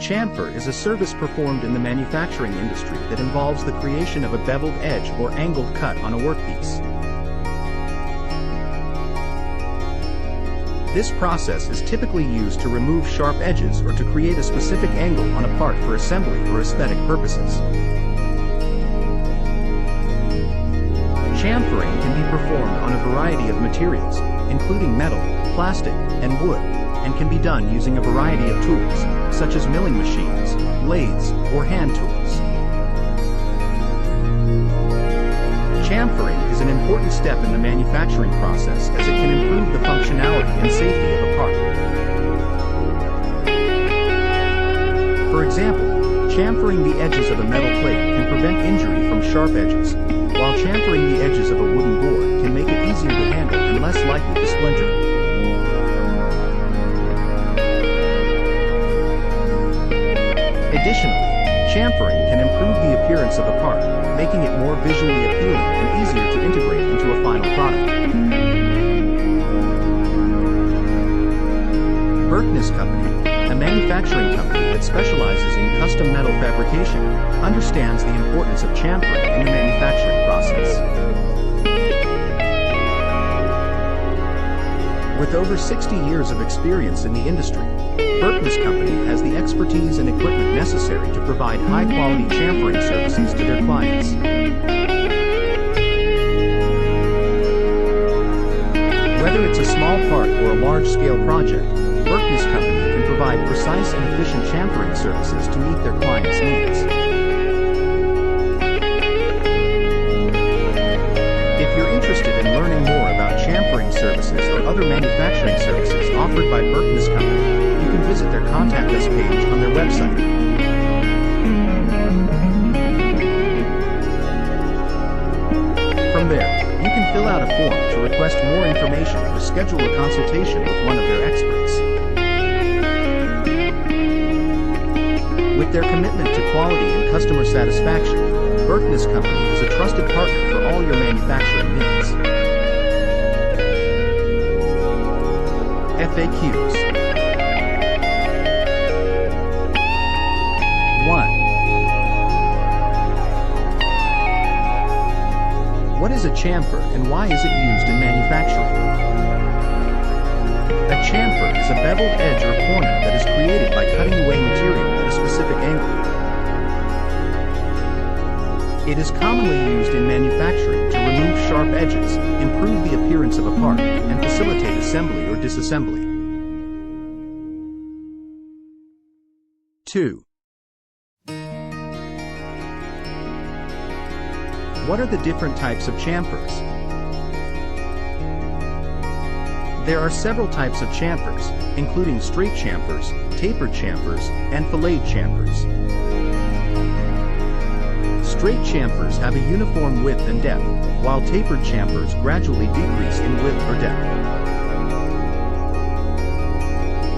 chamfer is a service performed in the manufacturing industry that involves the creation of a beveled edge or angled cut on a workpiece. This process is typically used to remove sharp edges or to create a specific angle on a part for assembly or aesthetic purposes. Chamfering can be performed on a variety of materials, including metal, plastic, and wood, and can be done using a variety of tools, such as milling machines, lathes, or hand tools. Chamfering is an important step in the manufacturing process as it can improve the functionality and safety of a part. For example, chamfering the edges of a metal plate can prevent injury from sharp edges, while chamfering the edges of a wooden board can make it easier to handle and less likely to splinter. Additionally, chamfering can improve the appearance of a part, making it more visually appealing and easier to integrate into a final product. Berkness Company, a manufacturing company that specializes in custom metal fabrication, understands the importance of chamfering in the manufacturing process. With over 60 years of experience in the industry, Berkness Company has the expertise and equipment necessary to provide high-quality chamfering services to their clients. Whether it's a small part or a large-scale project, Berkness Company can provide precise and efficient chamfering services to meet their clients' needs. If you're interested in learning more about chamfering services or other manufacturing services offered by Berkness Company, you can visit their Contact Us page on their website. From there, you can fill out a form to request more information or schedule a consultation with one of their experts. With their commitment to quality and customer satisfaction, Berkness Company is a trusted partner for all your manufacturing needs. FAQs. 1. What is a chamfer and why is it used in manufacturing? A chamfer is a beveled edge or corner that is created by cutting away material at a specific angle. It is commonly used in manufacturing to remove sharp edges, improve the appearance of a part, and facilitate assembly or disassembly. 2. What are the different types of chamfers? There are several types of chamfers, including straight chamfers, tapered chamfers, and filleted chamfers. Straight chamfers have a uniform width and depth, while tapered chamfers gradually decrease in width or depth.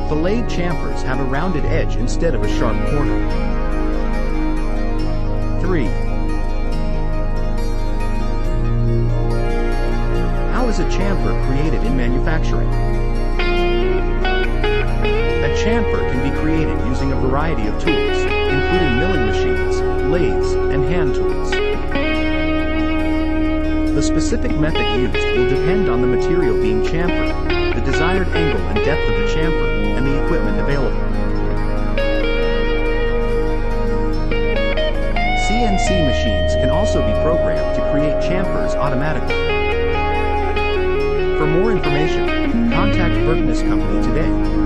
Filleted chamfers have a rounded edge instead of a sharp corner. 3. How is a chamfer created in manufacturing? A chamfer can be created using a variety of tools, including milling machines, lathes, and hand tools. The specific method used will depend on the material being chamfered, the desired angle and depth of the chamfer, and the equipment available. CNC machines can also be programmed to create chamfers automatically. For more information, contact Berkness Company today.